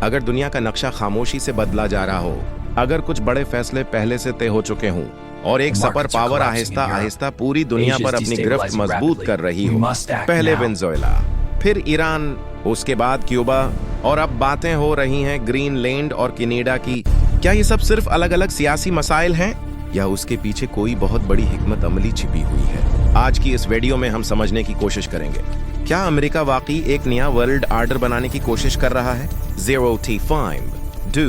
अगर दुनिया का नक्शा खामोशी से बदला जा रहा हो, अगर कुछ बड़े फैसले पहले से तय हो चुके हों और एक सुपर पावर आहिस्ता आहिस्ता पूरी दुनिया पर अपनी गिरफ्त मजबूत कर रही हो, पहले वेनेजुएला, फिर ईरान, उसके बाद क्यूबा, और अब बातें हो रही हैं ग्रीनलैंड और कनाडा की। क्या ये सब सिर्फ अलग अलग सियासी मसाइल हैं या उसके पीछे कोई बहुत बड़ी हिकमत अमली छिपी हुई है? आज की इस वीडियो में हम समझने की कोशिश करेंगे, क्या अमेरिका वाकई एक नया वर्ल्ड ऑर्डर बनाने की कोशिश कर रहा है? 0T5 Do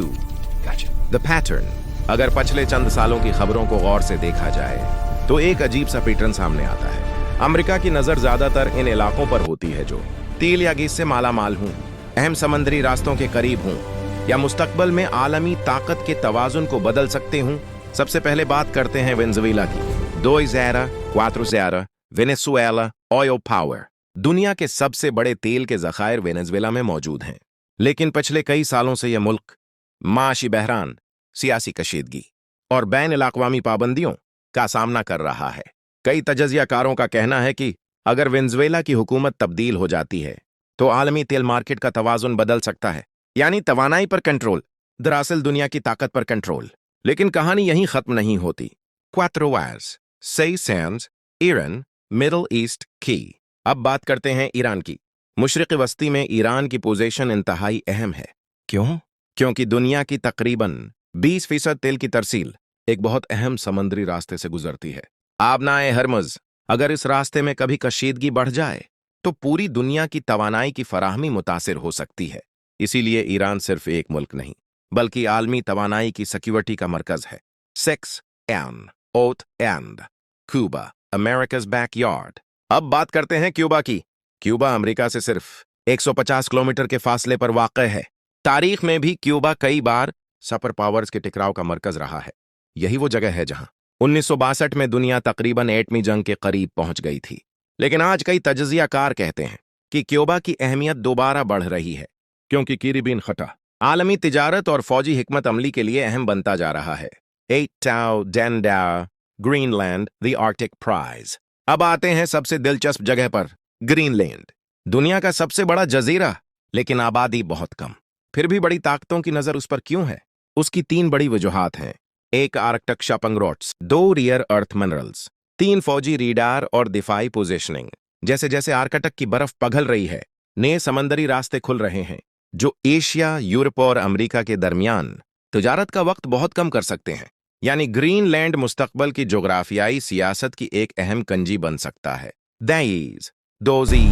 The Pattern। अगर पिछले चंद सालों की खबरों को गौर से देखा जाए तो एक अजीब सा पैटर्न सामने आता है। अमेरिका की नजर ज्यादातर इन इलाकों पर होती है जो तेल या गैस से मालामाल हों, अहम समंदरी रास्तों के करीब हों या मुस्तकबल में आलमी ताकत के तवाजुन को बदल सकते हों। सबसे पहले बात करते हैं वेनेजुएला की। 2004 वेनेजुएला ऑयल पावर। दुनिया के सबसे बड़े तेल के जखायर वेनेजुएला में मौजूद हैं, लेकिन पिछले कई सालों से यह मुल्क माशी बहरान, सियासी कशीदगी और बैन अल-अक़वामी पाबंदियों का सामना कर रहा है। कई तजज़ियाकारों का कहना है कि अगर वेनेजुएला की हुकूमत तब्दील हो जाती है तो आलमी तेल मार्केट का तवाजुन बदल सकता है, यानी तवानाई पर कंट्रोल, दरअसल दुनिया की ताकत पर कंट्रोल। लेकिन कहानी यहीं खत्म नहीं होती। Quattro wires, 6 Sands, Iran, middle east की। अब बात करते हैं ईरान की। मशरिक़ वस्ती में ईरान की पोजीशन इंतहाई अहम है। क्यों? क्योंकि दुनिया की तकरीबन 20% तेल की तरसील एक बहुत अहम समंदरी रास्ते से गुजरती है, आबनाए हरमुज़। अगर इस रास्ते में कभी कशीदगी बढ़ जाए तो पूरी दुनिया की तवानाई की फराहमी मुतासिर हो सकती है। इसीलिए ईरान सिर्फ एक मुल्क नहीं बल्कि आलमी तवानाई की सिक्योरिटी का मरकज है। 6 एंड क्यूबा, अमेरिका's बैकयार्ड। अब बात करते हैं क्यूबा की। क्यूबा अमेरिका से सिर्फ 150 किलोमीटर के फासले पर वाक़ है। तारीख में भी क्यूबा कई बार सुपर पावर्स के टकराव का मरकज रहा है। यही वो जगह है जहां 1962 में दुनिया तकरीबन एटमी जंग के करीब पहुंच गई थी। लेकिन आज कई तजज़ियाकार कहते हैं कि क्यूबा की अहमियत दोबारा बढ़ रही है, क्योंकि कैरिबियन खता आलमी तिजारत और फौजी हिकमत अमली के लिए अहम बनता जा रहा है। 8 टाउ डेंडा, ग्रीनलैंड, द आर्कटिक प्राइज। अब आते हैं सबसे दिलचस्प जगह पर, ग्रीनलैंड। दुनिया का सबसे बड़ा जजीरा, लेकिन आबादी बहुत कम। फिर भी बड़ी ताकतों की नजर उस पर क्यों है? उसकी 3 बड़ी वजूहात हैं। 1 Arctic shipping routes, 2 rare earth minerals, 3 फौजी रीडार और दिफाई पोजिशनिंग। जैसे जैसे आर्कटिक की बर्फ पिघल रही है, नए समंदरी रास्ते खुल रहे हैं जो एशिया, यूरोप और अमेरिका के दरमियान तिजारत का वक्त बहुत कम कर सकते हैं। यानी ग्रीनलैंड मुस्तकबल की जोग्राफियाई सियासत की एक अहम कंजी बन सकता है। दैईज, दोजी,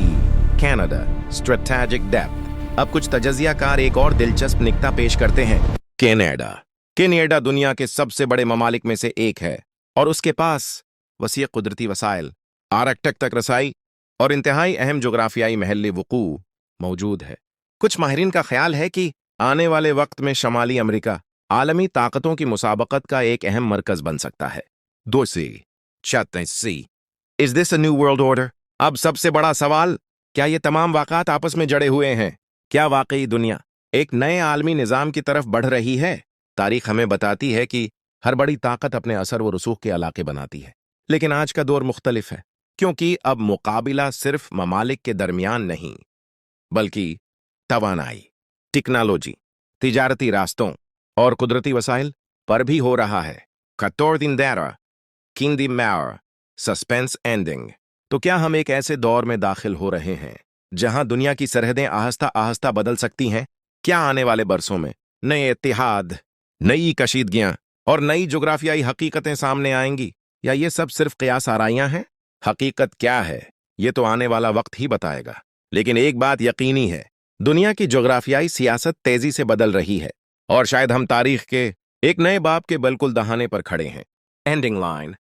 कनाडा, स्ट्रेटेजिक डेप्थ। अब कुछ तजज़ियाकार एक और दिलचस्प निकता पेश करते हैं। कनाडा दुनिया के सबसे बड़े ममालिक में से एक है और उसके पास वसीअ कुदरती वसाइल, आर्कटिक तक रसाई और इंतहाई अहम जोग्राफियाई महल्ली वकू मौजूद है। कुछ माहिरीन का ख्याल है कि आने वाले वक्त में शमाली अमेरिका आलमी ताकतों की मुसाबकत का एक अहम मरकज बन सकता है। 2C is this a new world order? अब सबसे बड़ा सवाल, क्या ये तमाम वाक़ात आपस में जड़े हुए हैं? क्या वाकई दुनिया एक नए आलमी निज़ाम की तरफ बढ़ रही है? तारीख हमें बताती है कि हर बड़ी ताकत अपने असर व रसूख के इलाके बनाती है, लेकिन आज का दौर मुख्तलिफ है, क्योंकि अब मुकाबिला सिर्फ ममालिक के दरमियान नहीं बल्कि तवानाई, टेक्नोलॉजी, तिजारती रास्तों और कुदरती वसाइल पर भी हो रहा है। 14 किंदी मैर, सस्पेंस एंडिंग। तो क्या हम एक ऐसे दौर में दाखिल हो रहे हैं जहां दुनिया की सरहदें आहिस्ता आहिस्ता बदल सकती हैं? क्या आने वाले बरसों में नए इत्तेहाद, नई कशीदगियां और नई जोग्राफियाई हकीकतें सामने आएंगी, या ये सब सिर्फ क़ियास आराइयां हैं? हकीकत क्या है ये तो आने वाला वक्त ही बताएगा। लेकिन एक बात यकीनी है, दुनिया की जोग्राफियाई सियासत तेजी से बदल रही है और शायद हम तारीख के एक नए बाब के बिल्कुल दहाने पर खड़े हैं। Ending line.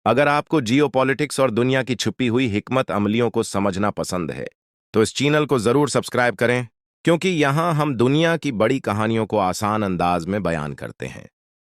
अगर आपको जियोपॉलिटिक्स और दुनिया की छुपी हुई हिकमत अमलियों को समझना पसंद है तो इस चैनल को जरूर सब्सक्राइब करें, क्योंकि यहां हम दुनिया की बड़ी कहानियों को आसान अंदाज में बयान करते हैं।